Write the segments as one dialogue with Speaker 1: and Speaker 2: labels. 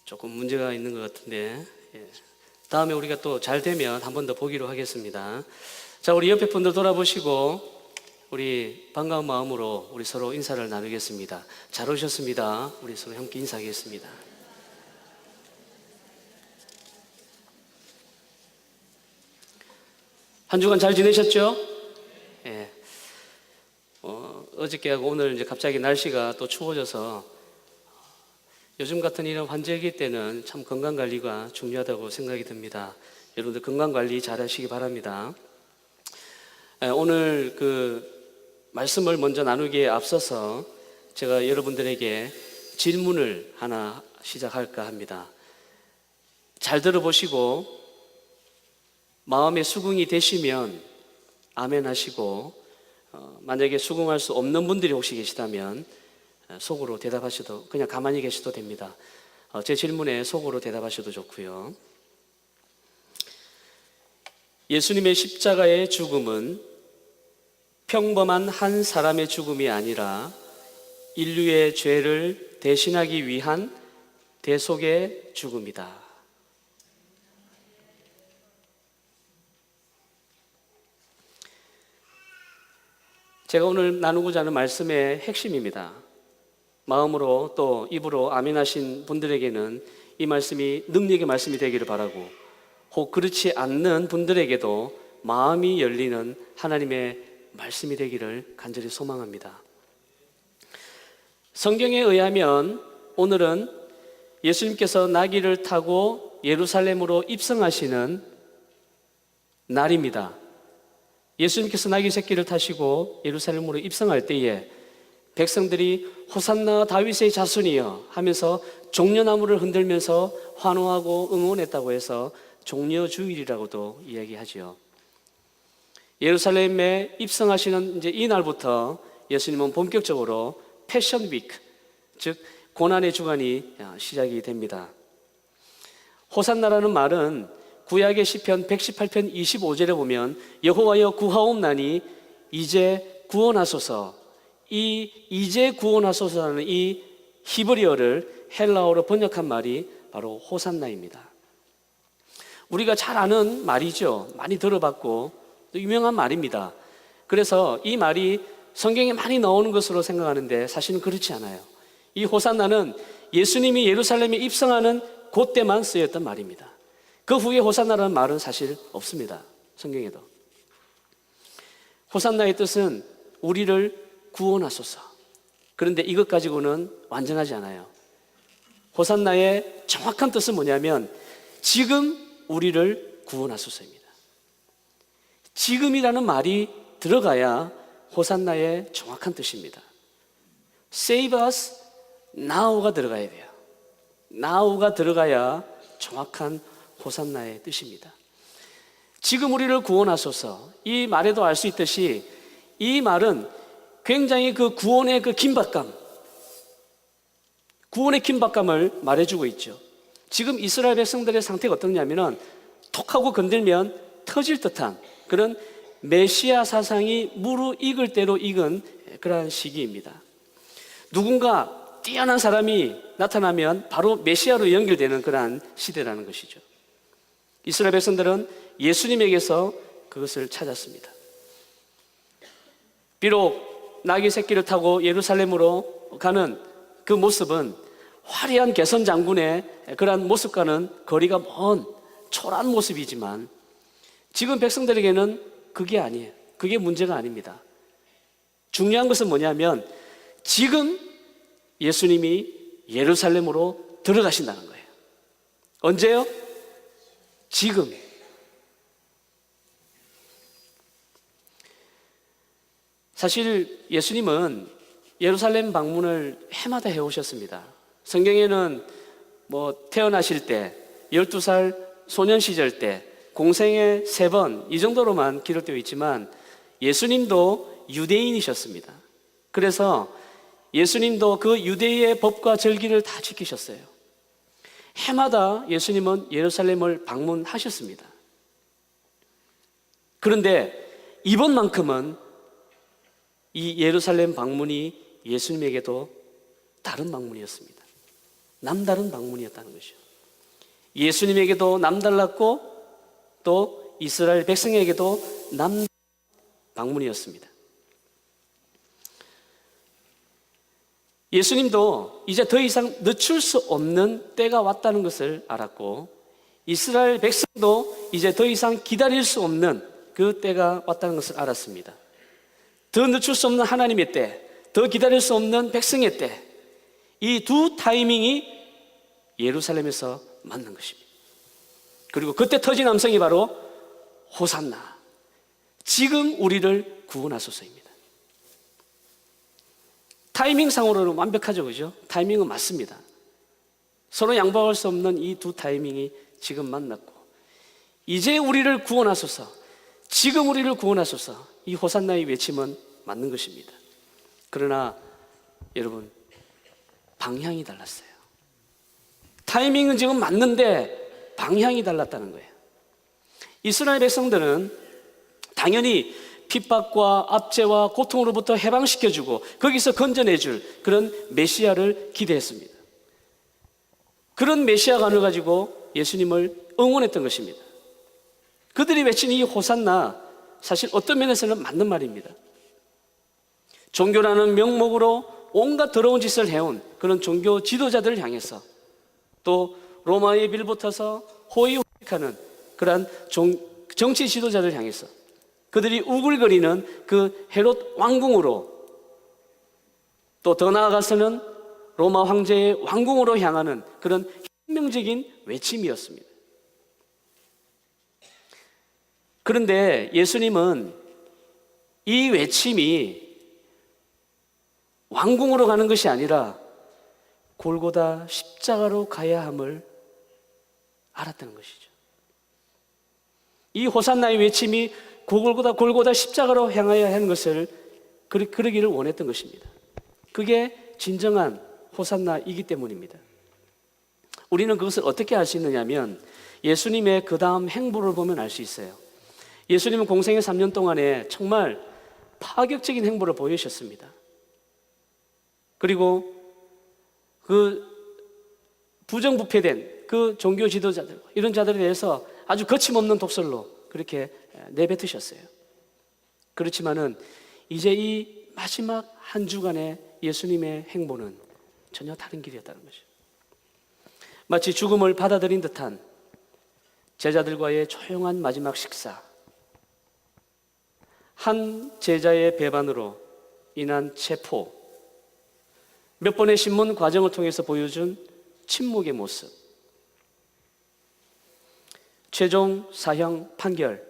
Speaker 1: 조금 문제가 있는 것 같은데, 다음에 우리가 또 잘 되면 한 번 더 보기로 하겠습니다. 자, 우리 옆에 분들 돌아보시고 우리 반가운 마음으로 우리 서로 인사를 나누겠습니다. 잘 오셨습니다. 우리 서로 함께 인사하겠습니다. 한 주간 잘 지내셨죠? 예. 어저께하고 오늘 이제 갑자기 날씨가 또 추워져서 요즘 같은 이런 환절기 때는 참 건강관리가 중요하다고 생각이 듭니다. 여러분들 건강관리 잘 하시기 바랍니다. 오늘 말씀을 먼저 나누기에 앞서서 제가 여러분들에게 질문을 하나 시작할까 합니다. 잘 들어보시고 마음에 수긍이 되시면 아멘 하시고, 만약에 수긍할 수 없는 분들이 혹시 계시다면 속으로 대답하셔도, 그냥 가만히 계셔도 됩니다. 제 질문에 속으로 대답하셔도 좋고요. 예수님의 십자가의 죽음은 평범한 한 사람의 죽음이 아니라 인류의 죄를 대신하기 위한 대속의 죽음이다. 제가 오늘 나누고자 하는 말씀의 핵심입니다. 마음으로 또 입으로 아멘 하신 분들에게는 이 말씀이 능력의 말씀이 되기를 바라고, 혹 그렇지 않는 분들에게도 마음이 열리는 하나님의 말씀이 되기를 간절히 소망합니다. 성경에 의하면 오늘은 예수님께서 나귀를 타고 예루살렘으로 입성하시는 날입니다. 예수님께서 나귀 새끼를 타시고 예루살렘으로 입성할 때에 백성들이 호산나 다윗의 자손이여 하면서 종려나무를 흔들면서 환호하고 응원했다고 해서 종려주일이라고도 이야기하죠. 예루살렘에 입성하시는 이제 이 날부터 예수님은 본격적으로 패션 위크, 즉 고난의 주간이 시작이 됩니다. 호산나라는 말은 구약의 시편 118편 25절에 보면 여호와여 구하옵나니 이제 구원하소서, 이 이제 구원하소서라는 이 히브리어를 헬라어로 번역한 말이 바로 호산나입니다. 우리가 잘 아는 말이죠. 많이 들어봤고 유명한 말입니다. 그래서 이 말이 성경에 많이 나오는 것으로 생각하는데 사실은 그렇지 않아요. 이 호산나는 예수님이 예루살렘에 입성하는 그때만 쓰였던 말입니다. 그 후에 호산나라는 말은 사실 없습니다. 성경에도. 호산나의 뜻은 우리를 구원하소서. 그런데 이것 가지고는 완전하지 않아요. 호산나의 정확한 뜻은 뭐냐면 지금 우리를 구원하소서입니다. 지금이라는 말이 들어가야 호산나의 정확한 뜻입니다. Save us now가 들어가야 돼요. now가 들어가야 정확한 호산나의 뜻입니다. 지금 우리를 구원하소서, 이 말에도 알 수 있듯이 이 말은 굉장히 그 구원의 그 긴박감, 구원의 긴박감을 말해주고 있죠. 지금 이스라엘 백성들의 상태가 어떠냐면은 톡하고 건들면 터질 듯한 그런 메시아 사상이 무르익을 대로 익은 그러한 시기입니다. 누군가 뛰어난 사람이 나타나면 바로 메시아로 연결되는 그러한 시대라는 것이죠. 이스라엘 백성들은 예수님에게서 그것을 찾았습니다. 비록 나귀 새끼를 타고 예루살렘으로 가는 그 모습은 화려한 개선 장군의 그러한 모습과는 거리가 먼 초라한 모습이지만 지금 백성들에게는 그게 아니에요. 그게 문제가 아닙니다. 중요한 것은 뭐냐면 지금 예수님이 예루살렘으로 들어가신다는 거예요. 언제요? 지금. 사실 예수님은 예루살렘 방문을 해마다 해오셨습니다. 성경에는 태어나실 때, 12살 소년 시절 때, 공생애 3번 이 정도로만 기록되어 있지만 예수님도 유대인이셨습니다. 그래서 예수님도 그 유대의 법과 절기를 다 지키셨어요. 해마다 예수님은 예루살렘을 방문하셨습니다. 그런데 이번만큼은 이 예루살렘 방문이 예수님에게도 다른 방문이었습니다. 남다른 방문이었다는 것이죠. 예수님에게도 남달랐고 또 이스라엘 백성에게도 남다른 방문이었습니다. 예수님도 이제 더 이상 늦출 수 없는 때가 왔다는 것을 알았고, 이스라엘 백성도 이제 더 이상 기다릴 수 없는 그 때가 왔다는 것을 알았습니다. 더 늦출 수 없는 하나님의 때, 더 기다릴 수 없는 백성의 때, 이 두 타이밍이 예루살렘에서 만난 것입니다. 그리고 그때 터진 함성이 바로 호산나, 지금 우리를 구원하소서입니다. 타이밍상으로는 완벽하죠, 그죠? 타이밍은 맞습니다. 서로 양보할 수 없는 이 두 타이밍이 지금 만났고, 이제 우리를 구원하소서, 지금 우리를 구원하소서, 이 호산나의 외침은 맞는 것입니다. 그러나 여러분, 방향이 달랐어요. 타이밍은 지금 맞는데 방향이 달랐다는 거예요. 이스라엘 백성들은 당연히 핍박과 압제와 고통으로부터 해방시켜주고 거기서 건져내줄 그런 메시아를 기대했습니다. 그런 메시아관을 가지고 예수님을 응원했던 것입니다. 그들이 외친 이 호산나, 사실 어떤 면에서는 맞는 말입니다. 종교라는 명목으로 온갖 더러운 짓을 해온 그런 종교 지도자들을 향해서, 또 로마에 빌붙어서 호의호식하는 그러한 정치 지도자들을 향해서, 그들이 우글거리는 그 헤롯 왕궁으로, 또 더 나아가서는 로마 황제의 왕궁으로 향하는 그런 혁명적인 외침이었습니다. 그런데 예수님은 이 외침이 왕궁으로 가는 것이 아니라 골고다 십자가로 가야 함을 알았다는 것이죠. 이 호산나의 외침이 골고다 십자가로 향하여야 하는 것을 그러기를 원했던 것입니다. 그게 진정한 호산나이기 때문입니다. 우리는 그것을 어떻게 알 수 있느냐면 예수님의 그 다음 행보를 보면 알 수 있어요. 예수님은 공생의 3년 동안에 정말 파격적인 행보를 보이셨습니다. 그리고 그 부정부패된 그 종교 지도자들, 이런 자들에 대해서 아주 거침없는 독설로 그렇게 내뱉으셨어요. 그렇지만은 이제 이 마지막 한 주간의 예수님의 행보는 전혀 다른 길이었다는 것이죠. 마치 죽음을 받아들인 듯한 제자들과의 조용한 마지막 식사, 한 제자의 배반으로 인한 체포, 몇 번의 신문 과정을 통해서 보여준 침묵의 모습, 최종 사형 판결,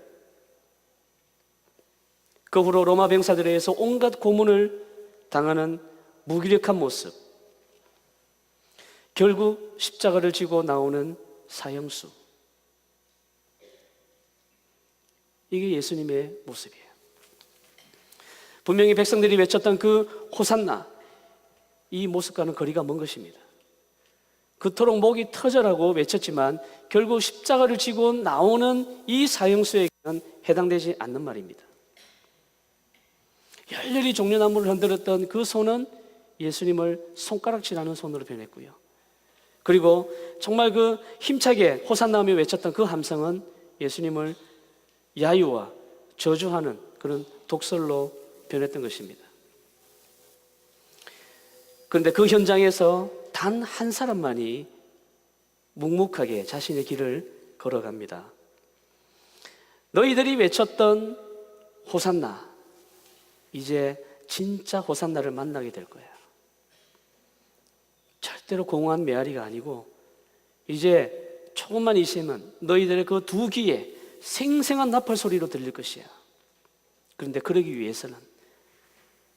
Speaker 1: 그 후로 로마 병사들에 의해서 온갖 고문을 당하는 무기력한 모습, 결국 십자가를 지고 나오는 사형수, 이게 예수님의 모습이에요. 분명히 백성들이 외쳤던 그 호산나, 이 모습과는 거리가 먼 것입니다. 그토록 목이 터져라고 외쳤지만 결국 십자가를 지고 나오는 이 사형수에게는 해당되지 않는 말입니다. 열렬히 종려나무를 흔들었던 그 손은 예수님을 손가락질하는 손으로 변했고요. 그리고 정말 그 힘차게 호산나오며 외쳤던 그 함성은 예수님을 야유와 저주하는 그런 독설로 변했던 것입니다. 그런데 그 현장에서 단 한 사람만이 묵묵하게 자신의 길을 걸어갑니다. 너희들이 외쳤던 호산나, 이제 진짜 호산나를 만나게 될 거야. 절대로 공허한 메아리가 아니고 이제 조금만 있으면 너희들의 그 두 귀에 생생한 나팔 소리로 들릴 것이야. 그런데 그러기 위해서는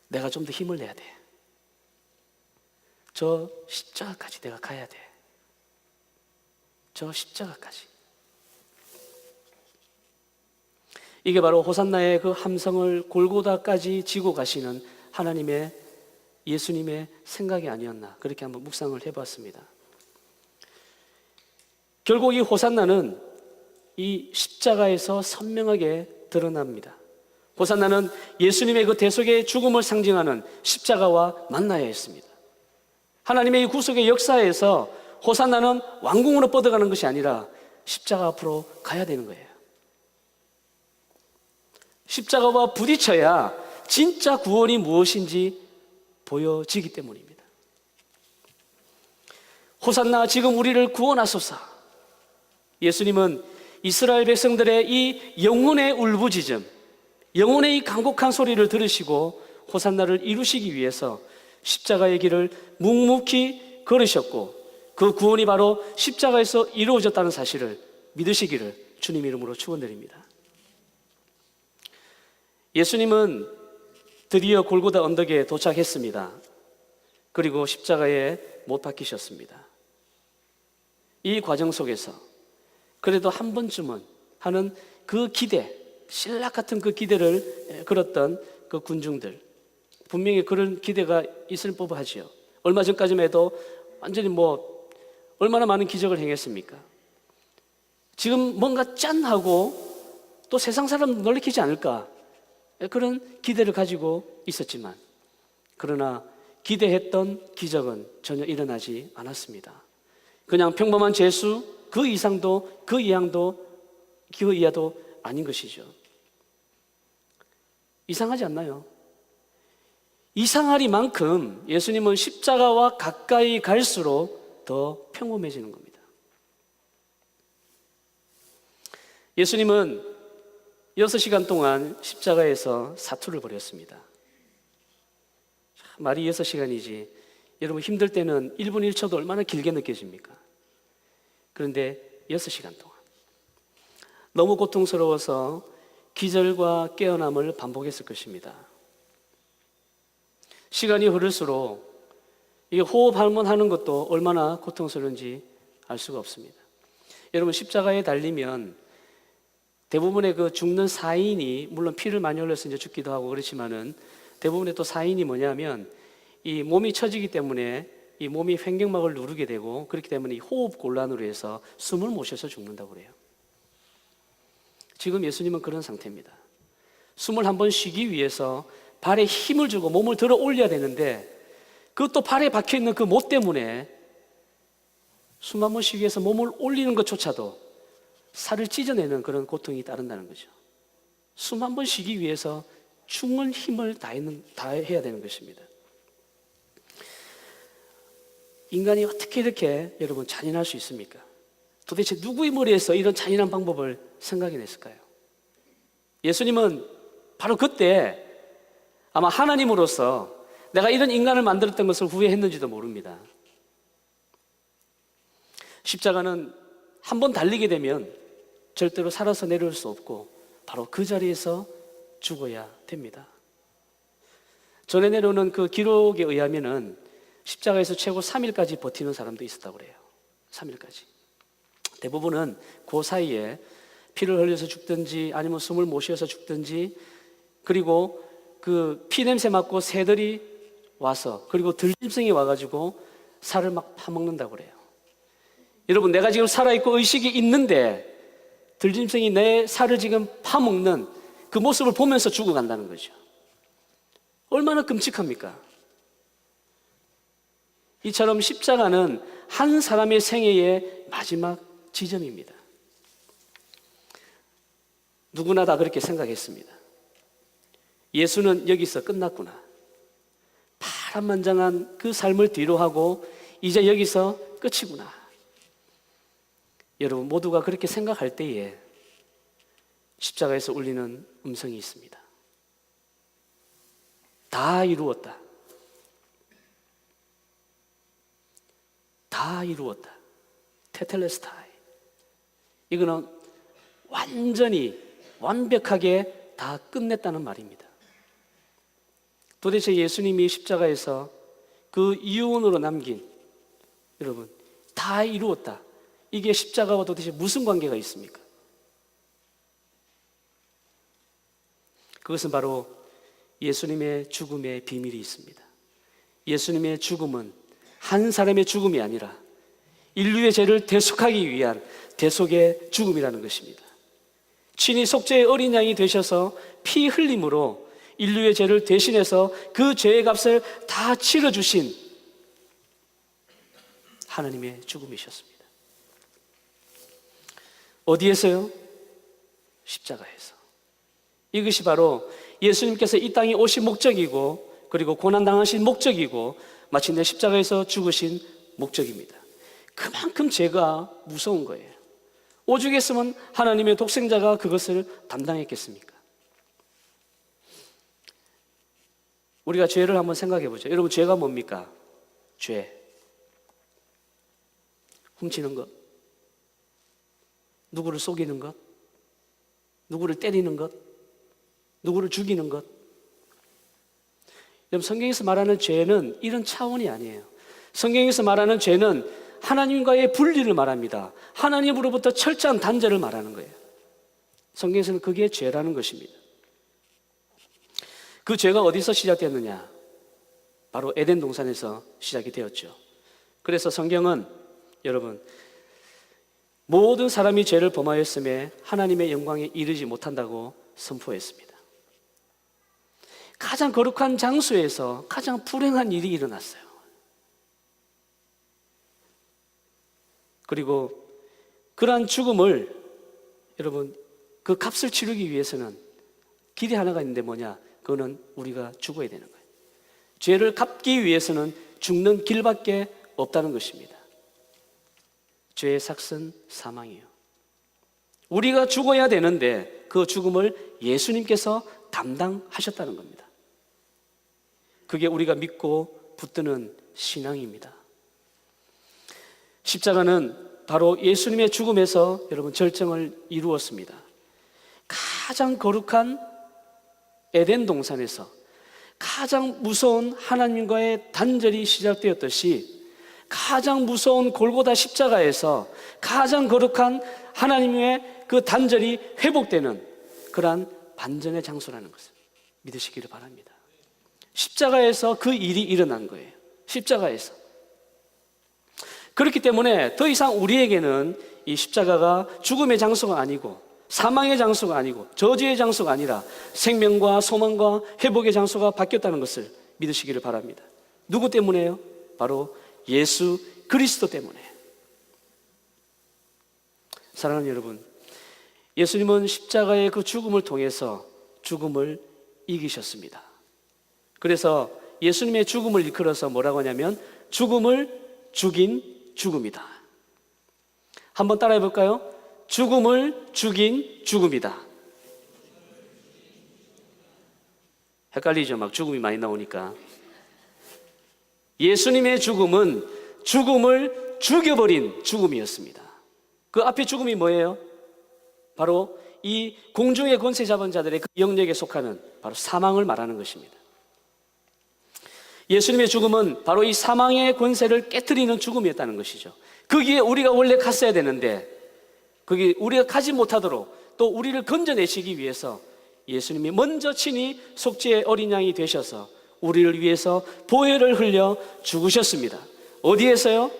Speaker 1: 내가 좀 더 힘을 내야 돼. 저 십자가까지 내가 가야 돼. 저 십자가까지. 이게 바로 호산나의 그 함성을 골고다까지 지고 가시는 하나님의, 예수님의 생각이 아니었나, 그렇게 한번 묵상을 해봤습니다. 결국 이 호산나는 이 십자가에서 선명하게 드러납니다. 호산나는 예수님의 그 대속의 죽음을 상징하는 십자가와 만나야 했습니다. 하나님의 이 구속의 역사에서 호산나는 왕궁으로 뻗어가는 것이 아니라 십자가 앞으로 가야 되는 거예요. 십자가와 부딪혀야 진짜 구원이 무엇인지 보여지기 때문입니다. 호산나 지금 우리를 구원하소서. 예수님은 이스라엘 백성들의 이 영혼의 울부짖음, 영혼의 이 간곡한 소리를 들으시고 호산나를 이루시기 위해서 십자가의 길을 묵묵히 걸으셨고, 그 구원이 바로 십자가에서 이루어졌다는 사실을 믿으시기를 주님 이름으로 축원드립니다. 예수님은 드디어 골고다 언덕에 도착했습니다. 그리고 십자가에 못 박히셨습니다. 이 과정 속에서 그래도 한 번쯤은 하는 그 기대, 신락 같은 그 기대를 걸었던 그 군중들, 분명히 그런 기대가 있을 법하지요. 얼마 전까지만 해도 완전히 얼마나 많은 기적을 행했습니까? 지금 뭔가 짠 하고 또 세상 사람 놀래키지 않을까, 그런 기대를 가지고 있었지만, 그러나 기대했던 기적은 전혀 일어나지 않았습니다. 그냥 평범한 죄수, 그 이상도 그 이하도 그 이하도 아닌 것이죠. 이상하지 않나요? 이상하리만큼 예수님은 십자가와 가까이 갈수록 더 평범해지는 겁니다. 예수님은 6시간 동안 십자가에서 사투를 벌였습니다. 말이 6시간이지 여러분 힘들 때는 1분 1초도 얼마나 길게 느껴집니까? 그런데 6시간 동안 너무 고통스러워서 기절과 깨어남을 반복했을 것입니다. 시간이 흐를수록 이게 호흡 한번 것도 얼마나 고통스러운지 알 수가 없습니다. 여러분, 십자가에 달리면 대부분의 그 죽는 사인이, 물론 피를 많이 흘려서 이제 죽기도 하고 그렇지만은, 대부분의 또 사인이 뭐냐면 이 몸이 처지기 때문에 이 몸이 횡격막을 누르게 되고, 그렇기 때문에 이 호흡 곤란으로 해서 숨을 못 쉬어서 죽는다고 그래요. 지금 예수님은 그런 상태입니다. 숨을 한번 쉬기 위해서 발에 힘을 주고 몸을 들어 올려야 되는데, 그것도 발에 박혀있는 그 못 때문에 숨 한번 쉬기 위해서 몸을 올리는 것조차도 살을 찢어내는 그런 고통이 따른다는 거죠. 숨 한번 쉬기 위해서 죽는 힘을 다해야 되는 것입니다. 인간이 어떻게 이렇게 여러분 잔인할 수 있습니까? 도대체 누구의 머리에서 이런 잔인한 방법을 생각해냈을까요? 예수님은 바로 그때 아마 하나님으로서 내가 이런 인간을 만들었던 것을 후회했는지도 모릅니다. 십자가는 한번 달리게 되면 절대로 살아서 내려올 수 없고 바로 그 자리에서 죽어야 됩니다. 전에 내려오는 그 기록에 의하면은 십자가에서 최고 3일까지 버티는 사람도 있었다고 그래요. 3일까지. 대부분은 그 사이에 피를 흘려서 죽든지 아니면 숨을 못 쉬어서 죽든지, 그리고 그 피냄새 맡고 새들이 와서, 그리고 들짐승이 와가지고 살을 막 파먹는다고 그래요. 여러분, 내가 지금 살아있고 의식이 있는데 들짐승이 내 살을 지금 파먹는 그 모습을 보면서 죽어간다는 거죠. 얼마나 끔찍합니까? 이처럼 십자가는 한 사람의 생애의 마지막 지점입니다. 누구나 다 그렇게 생각했습니다. 예수는 여기서 끝났구나. 파란만장한 그 삶을 뒤로하고 이제 여기서 끝이구나. 여러분, 모두가 그렇게 생각할 때에 십자가에서 울리는 음성이 있습니다. 다 이루었다. 다 이루었다. 테텔레스타이. 이거는 완전히 완벽하게 다 끝냈다는 말입니다. 도대체 예수님이 십자가에서 그 유언으로 남긴, 여러분, 다 이루었다, 이게 십자가와 도대체 무슨 관계가 있습니까? 그것은 바로 예수님의 죽음의 비밀이 있습니다. 예수님의 죽음은 한 사람의 죽음이 아니라 인류의 죄를 대속하기 위한 대속의 죽음이라는 것입니다. 친히 속죄의 어린 양이 되셔서 피 흘림으로 인류의 죄를 대신해서 그 죄의 값을 다 치러주신 하나님의 죽음이셨습니다. 어디에서요? 십자가에서. 이것이 바로 예수님께서 이 땅에 오신 목적이고, 그리고 고난당하신 목적이고, 마침내 십자가에서 죽으신 목적입니다. 그만큼 죄가 무서운 거예요. 오죽했으면 하나님의 독생자가 그것을 담당했겠습니까? 우리가 죄를 한번 생각해 보죠. 여러분, 죄가 뭡니까? 죄. 훔치는 것, 누구를 속이는 것, 누구를 때리는 것, 누구를 죽이는 것. 여러분, 성경에서 말하는 죄는 이런 차원이 아니에요. 성경에서 말하는 죄는 하나님과의 분리를 말합니다. 하나님으로부터 철저한 단절을 말하는 거예요. 성경에서는 그게 죄라는 것입니다. 그 죄가 어디서 시작되었느냐? 바로 에덴 동산에서 시작이 되었죠. 그래서 성경은 여러분, 모든 사람이 죄를 범하였음에 하나님의 영광에 이르지 못한다고 선포했습니다. 가장 거룩한 장소에서 가장 불행한 일이 일어났어요. 그리고 그러한 죽음을, 여러분, 그 값을 치르기 위해서는 길이 하나가 있는데 뭐냐? 그거는 우리가 죽어야 되는 거예요. 죄를 갚기 위해서는 죽는 길밖에 없다는 것입니다. 죄의 삭은 사망이에요. 우리가 죽어야 되는데 그 죽음을 예수님께서 담당하셨다는 겁니다. 그게 우리가 믿고 붙드는 신앙입니다. 십자가는 바로 예수님의 죽음에서 여러분 절정을 이루었습니다. 가장 거룩한 에덴 동산에서 가장 무서운 하나님과의 단절이 시작되었듯이 가장 무서운 골고다 십자가에서 가장 거룩한 하나님의 그 단절이 회복되는 그러한 반전의 장소라는 것을 믿으시기를 바랍니다. 십자가에서 그 일이 일어난 거예요. 십자가에서. 그렇기 때문에 더 이상 우리에게는 이 십자가가 죽음의 장소가 아니고, 사망의 장소가 아니고, 저주의 장소가 아니라 생명과 소망과 회복의 장소가 바뀌었다는 것을 믿으시기를 바랍니다. 누구 때문에요? 바로 예수 그리스도 때문에. 사랑하는 여러분, 예수님은 십자가의 그 죽음을 통해서 죽음을 이기셨습니다. 그래서 예수님의 죽음을 일컬어서 뭐라고 하냐면 죽음을 죽인 죽음이다. 한번 따라해 볼까요? 죽음을 죽인 죽음이다. 헷갈리죠? 막 죽음이 많이 나오니까. 예수님의 죽음은 죽음을 죽여버린 죽음이었습니다. 그 앞에 죽음이 뭐예요? 바로 이 공중의 권세 잡은 자들의 그 영역에 속하는 바로 사망을 말하는 것입니다. 예수님의 죽음은 바로 이 사망의 권세를 깨트리는 죽음이었다는 것이죠. 거기에 우리가 원래 갔어야 되는데 거기 우리가 가지 못하도록 또 우리를 건져내시기 위해서 예수님이 먼저 친히 속죄의 어린 양이 되셔서 우리를 위해서 보혈을 흘려 죽으셨습니다. 어디에서요?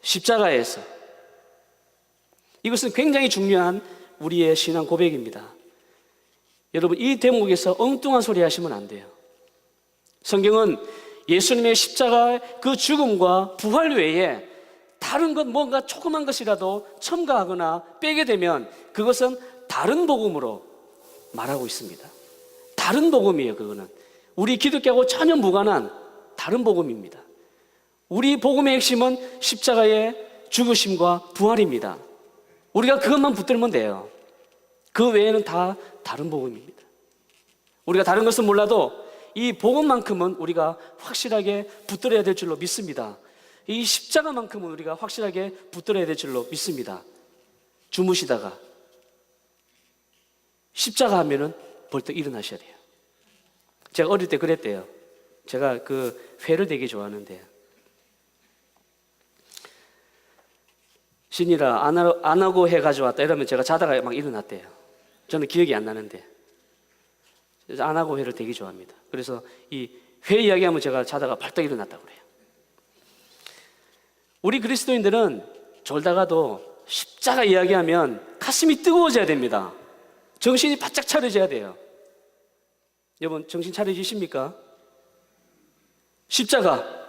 Speaker 1: 십자가에서. 이것은 굉장히 중요한 우리의 신앙 고백입니다. 여러분, 이 대목에서 엉뚱한 소리 하시면 안 돼요. 성경은 예수님의 십자가의 그 죽음과 부활 외에 다른 것 뭔가 조그만 것이라도 첨가하거나 빼게 되면 그것은 다른 복음으로 말하고 있습니다. 다른 복음이에요. 그거는 우리 기독교하고 전혀 무관한 다른 복음입니다. 우리 복음의 핵심은 십자가의 죽으심과 부활입니다. 우리가 그것만 붙들면 돼요. 그 외에는 다 다른 복음입니다. 우리가 다른 것은 몰라도 이 복음만큼은 우리가 확실하게 붙들어야 될 줄로 믿습니다. 이 십자가만큼은 우리가 확실하게 붙들어야 될 줄로 믿습니다. 주무시다가 십자가 하면은 벌떡 일어나셔야 돼요. 제가 어릴 때 그랬대요. 제가 그 회를 되게 좋아하는데 신이라 안 하고 해 가져왔다 이러면 제가 자다가 막 일어났대요. 저는 기억이 안 나는데 안 하고 회를 되게 좋아합니다. 그래서 이 회 이야기하면 제가 자다가 벌떡 일어났다고 그래요. 우리 그리스도인들은 졸다가도 십자가 이야기하면 가슴이 뜨거워져야 됩니다. 정신이 바짝 차려져야 돼요. 여러분, 정신 차려지십니까? 십자가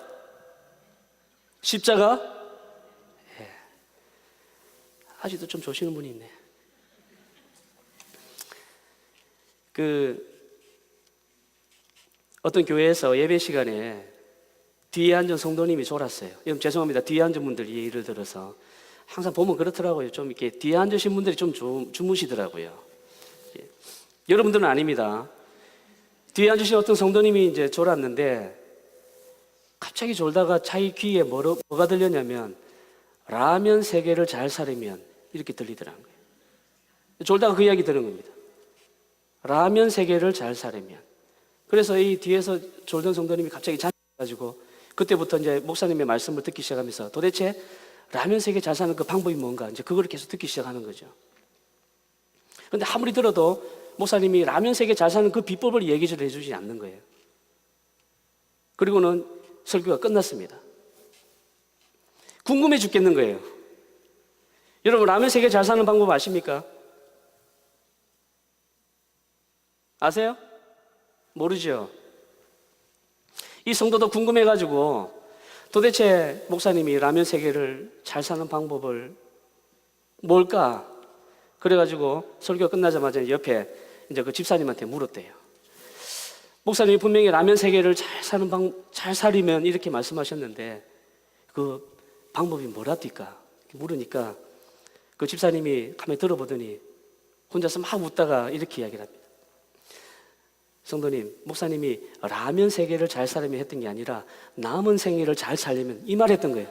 Speaker 1: 아직도 좀 조시는 분이 있네. 어떤 교회에서 예배 시간에 뒤에 앉은 성도님이 졸았어요. 여러분 죄송합니다. 뒤에 앉은 분들이 예를 들어서 항상 보면 그렇더라고요. 좀 이렇게 뒤에 앉으신 분들이 좀 주무시더라고요. 예. 여러분들은 아닙니다. 뒤에 앉으신 어떤 성도님이 이제 졸았는데 갑자기 졸다가 자기 귀에 뭐가 들렸냐면 라면 3개를 잘 사려면 이렇게 들리더라는 거예요. 졸다가 그 이야기 들은 겁니다. 라면 3개를 잘 사려면. 그래서 이 뒤에서 졸던 성도님이 갑자기 잠가지고 그때부터 이제 목사님의 말씀을 듣기 시작하면서 도대체 라면 3개 잘 사는 그 방법이 뭔가 이제 그걸 계속 듣기 시작하는 거죠. 그런데 아무리 들어도 목사님이 라면 3개 잘 사는 그 비법을 얘기를 해주지 않는 거예요. 그리고는 설교가 끝났습니다. 궁금해 죽겠는 거예요. 여러분 라면 3개 잘 사는 방법 아십니까? 아세요? 모르죠? 이 성도도 궁금해가지고 도대체 목사님이 라면 3개를 잘 사는 방법을 뭘까? 그래가지고 설교 끝나자마자 옆에 이제 그 집사님한테 물었대요. 목사님이 분명히 라면 3개를 잘 사리면 이렇게 말씀하셨는데 그 방법이 뭐랍니까? 물으니까 그 집사님이 가만히 들어보더니 혼자서 막 웃다가 이렇게 이야기를 합니다. 성도님, 목사님이 라면 3개를 잘 사려면 했던 게 아니라 남은 생애를 잘 살려면 이 말 했던 거예요.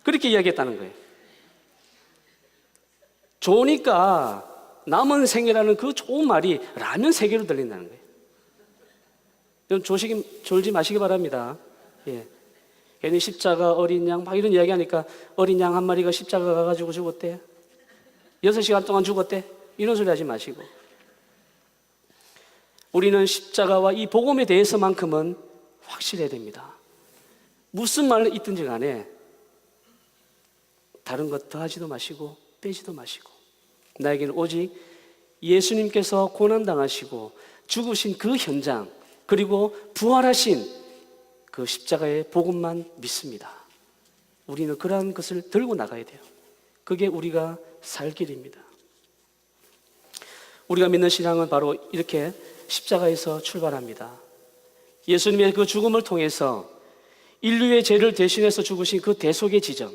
Speaker 1: 그렇게 이야기했다는 거예요. 좋으니까 남은 생애라는 그 좋은 말이 라면 3개로 들린다는 거예요. 여러분 졸지 마시기 바랍니다. 예. 괜히 십자가 어린 양 막 이런 이야기 하니까 어린 양 한 마리가 십자가 가가지고 죽었대. 6시간 동안 죽었대. 이런 소리 하지 마시고. 우리는 십자가와 이 복음에 대해서만큼은 확실해야 됩니다. 무슨 말을 있든지 간에 다른 것 더하지도 마시고 빼지도 마시고 나에게는 오직 예수님께서 고난당하시고 죽으신 그 현장 그리고 부활하신 그 십자가의 복음만 믿습니다. 우리는 그러한 것을 들고 나가야 돼요. 그게 우리가 살 길입니다. 우리가 믿는 신앙은 바로 이렇게 십자가에서 출발합니다. 예수님의 그 죽음을 통해서 인류의 죄를 대신해서 죽으신 그 대속의 지점,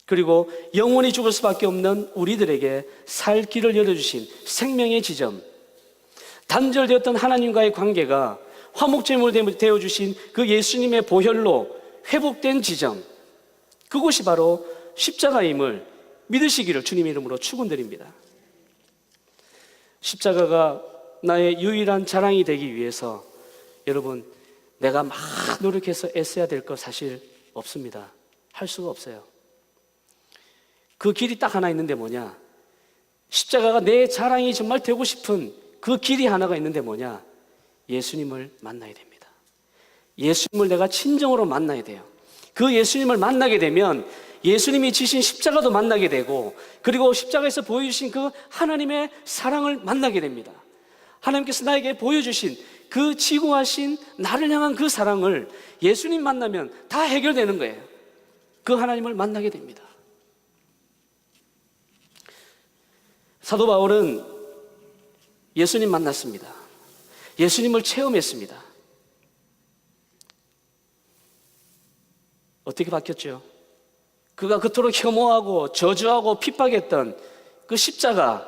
Speaker 1: 그리고 영원히 죽을 수밖에 없는 우리들에게 살 길을 열어주신 생명의 지점, 단절되었던 하나님과의 관계가 화목제물로 되어주신 그 예수님의 보혈로 회복된 지점, 그곳이 바로 십자가임을 믿으시기를 주님의 이름으로 축원드립니다. 십자가가 나의 유일한 자랑이 되기 위해서 여러분 내가 막 노력해서 애써야 될 거 사실 없습니다. 할 수가 없어요. 그 길이 딱 하나 있는데 뭐냐? 십자가가 내 자랑이 정말 되고 싶은 그 길이 하나가 있는데 뭐냐? 예수님을 만나야 됩니다. 예수님을 내가 친정으로 만나야 돼요. 그 예수님을 만나게 되면 예수님이 지신 십자가도 만나게 되고 그리고 십자가에서 보여주신 그 하나님의 사랑을 만나게 됩니다. 하나님께서 나에게 보여주신 그 지구하신 나를 향한 그 사랑을 예수님 만나면 다 해결되는 거예요. 그 하나님을 만나게 됩니다. 사도 바울은 예수님 만났습니다. 예수님을 체험했습니다. 어떻게 바뀌었죠? 그가 그토록 혐오하고 저주하고 핍박했던 그 십자가를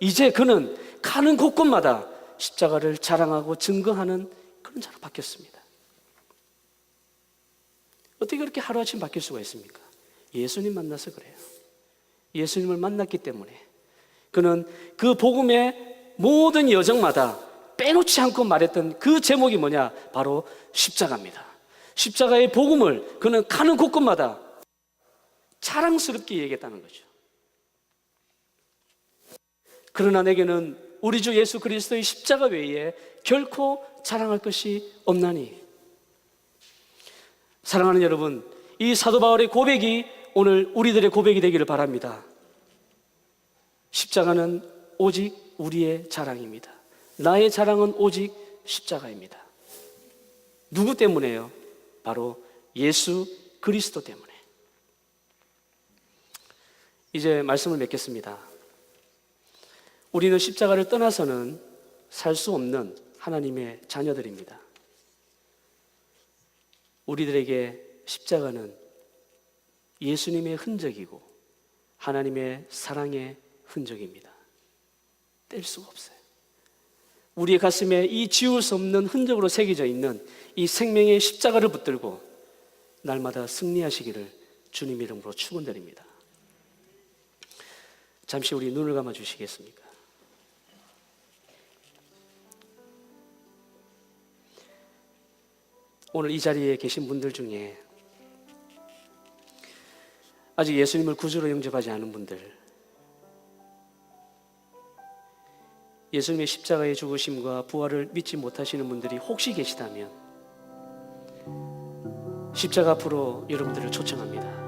Speaker 1: 이제 그는 가는 곳곳마다 십자가를 자랑하고 증거하는 그런 자로 바뀌었습니다. 어떻게 그렇게 하루아침 바뀔 수가 있습니까? 예수님 만나서 그래요. 예수님을 만났기 때문에 그는 그 복음의 모든 여정마다 빼놓지 않고 말했던 그 제목이 뭐냐? 바로 십자가입니다. 십자가의 복음을 그는 가는 곳곳마다 자랑스럽게 얘기했다는 거죠. 그러나 내게는 우리 주 예수 그리스도의 십자가 외에 결코 자랑할 것이 없나니. 사랑하는 여러분, 이 사도 바울의 고백이 오늘 우리들의 고백이 되기를 바랍니다. 십자가는 오직 우리의 자랑입니다. 나의 자랑은 오직 십자가입니다. 누구 때문에요? 바로 예수 그리스도 때문에. 이제 말씀을 맺겠습니다. 우리는 십자가를 떠나서는 살 수 없는 하나님의 자녀들입니다. 우리들에게 십자가는 예수님의 흔적이고 하나님의 사랑의 흔적입니다. 뗄 수가 없어요. 우리의 가슴에 이 지울 수 없는 흔적으로 새겨져 있는 이 생명의 십자가를 붙들고 날마다 승리하시기를 주님 이름으로 축원드립니다. 잠시 우리 눈을 감아 주시겠습니까? 오늘 이 자리에 계신 분들 중에 아직 예수님을 구주로 영접하지 않은 분들, 예수님의 십자가의 죽으심과 부활을 믿지 못하시는 분들이 혹시 계시다면 십자가 앞으로 여러분들을 초청합니다.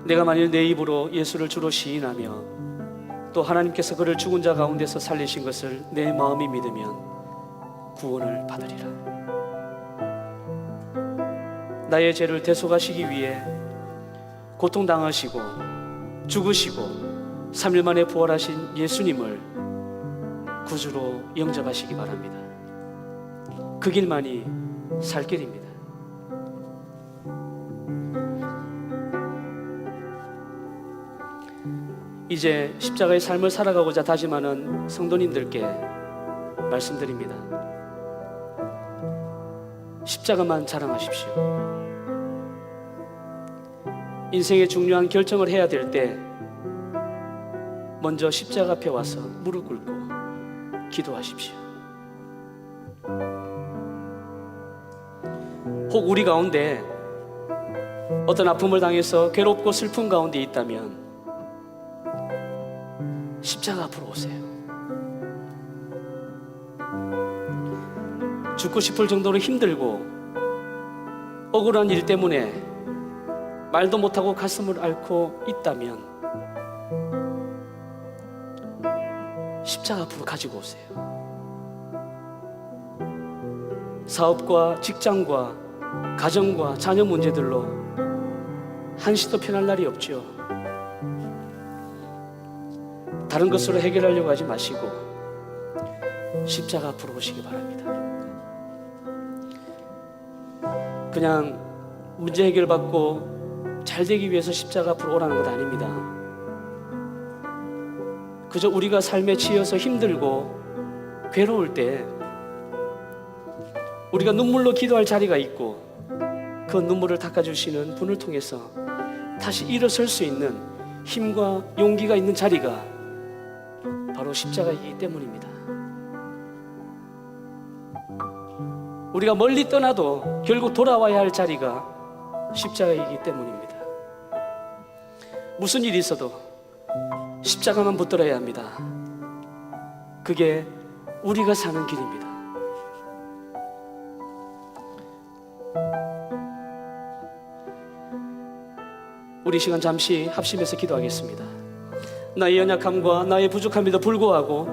Speaker 1: 내가 만일 내 입으로 예수를 주로 시인하며 또 하나님께서 그를 죽은 자 가운데서 살리신 것을 내 마음이 믿으면 구원을 받으리라. 나의 죄를 대속하시기 위해 고통당하시고 죽으시고 3일 만에 부활하신 예수님을 구주로 영접하시기 바랍니다. 그 길만이 살 길입니다. 이제 십자가의 삶을 살아가고자 다짐하는 성도님들께 말씀드립니다. 십자가만 자랑하십시오. 인생의 중요한 결정을 해야 될 때 먼저 십자가 앞에 와서 무릎 꿇고 기도하십시오. 혹 우리 가운데 어떤 아픔을 당해서 괴롭고 슬픔 가운데 있다면 십자가 앞으로 오세요. 죽고 싶을 정도로 힘들고 억울한 일 때문에 말도 못하고 가슴을 앓고 있다면 십자가 앞으로 가지고 오세요. 사업과 직장과 가정과 자녀 문제들로 한시도 편할 날이 없죠. 다른 것으로 해결하려고 하지 마시고 십자가 앞으로 오시기 바랍니다. 그냥 문제 해결받고 잘 되기 위해서 십자가 앞으로 오라는 것 아닙니다. 그저 우리가 삶에 치여서 힘들고 괴로울 때 우리가 눈물로 기도할 자리가 있고 그 눈물을 닦아주시는 분을 통해서 다시 일어설 수 있는 힘과 용기가 있는 자리가 바로 십자가이기 때문입니다. 우리가 멀리 떠나도 결국 돌아와야 할 자리가 십자가이기 때문입니다. 무슨 일이 있어도 십자가만 붙들어야 합니다. 그게 우리가 사는 길입니다. 우리 시간 잠시 합심해서 기도하겠습니다. 나의 연약함과 나의 부족함에도 불구하고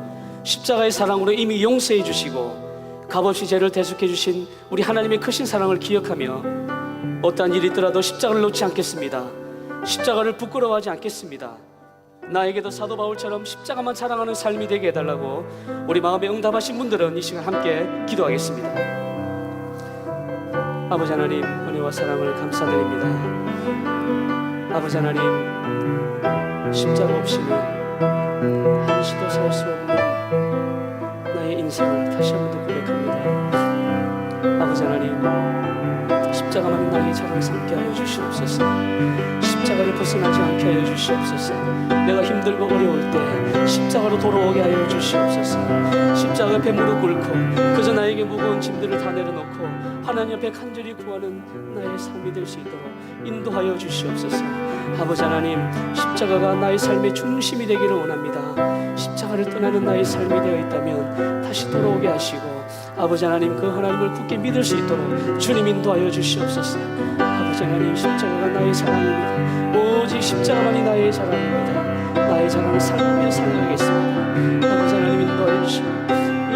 Speaker 1: 십자가의 사랑으로 이미 용서해 주시고 값없이 죄를 대속해 주신 우리 하나님의 크신 사랑을 기억하며 어떠한 일이 있더라도 십자가를 놓지 않겠습니다. 십자가를 부끄러워하지 않겠습니다. 나에게도 사도 바울처럼 십자가만 자랑하는 삶이 되게 해달라고 우리 마음에 응답하신 분들은 이 시간 함께 기도하겠습니다. 아버지 하나님, 은혜와 사랑을 감사드립니다. 아버지 하나님, 십자가 없이는 한시도 살 수 없는 나의 인생을 다시 한 번 더 고백합니다. 아버지 하나님, 십자가만 나의 자랑을 삼게 하여 주시옵소서. 십자가를 벗어나지 않게 하여 주시옵소서. 내가 힘들고 어려울 때 십자가로 돌아오게 하여 주시옵소서. 십자가 옆에 무릎 꿇고 그저 나에게 무거운 짐들을 다 내려놓고 하나님 앞에 간절히 구하는 나의 삶이 될 수 있도록 인도하여 주시옵소서. 아버지 하나님, 십자가가 나의 삶의 중심이 되기를 원합니다. 십자가를 떠나는 나의 삶이 되어 있다면 다시 돌아오게 하시고 아버지 하나님, 그 하나님을 굳게 믿을 수 있도록 주님 인도하여 주시옵소서. 아버지 하나님, 십자가가 나의 사랑입니다. 오직 십자가만이 나의 사랑입니다. 나의 자랑을 살며 살아가겠습니다. 아버지 하나님, 인도하여 주시고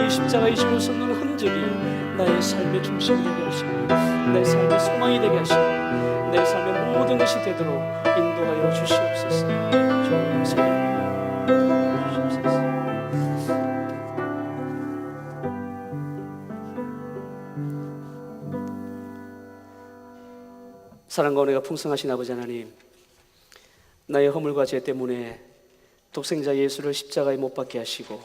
Speaker 1: 이 십자가의 지울 수 없는 흔적이 나의 삶의 중심이 되게 하시고 내 삶의 소망이 되게 하시고 내 삶의 모든 것이 되도록 인도하여 주시옵소서. 주님 살려 주시옵소서. 사랑과 은혜가 풍성하신 아버지 하나님, 나의 허물과 죄 때문에 독생자 예수를 십자가에 못 박게 하시고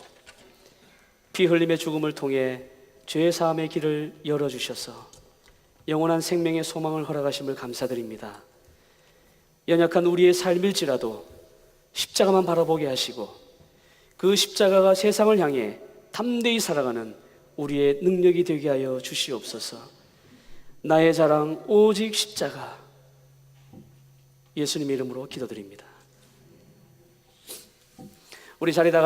Speaker 1: 피 흘림의 죽음을 통해 죄 사함의 길을 열어주셔서 영원한 생명의 소망을 허락하심을 감사드립니다. 연약한 우리의 삶일지라도 십자가만 바라보게 하시고 그 십자가가 세상을 향해 담대히 살아가는 우리의 능력이 되게 하여 주시옵소서. 나의 자랑 오직 십자가, 예수님 이름으로 기도드립니다. 우리 자리에다가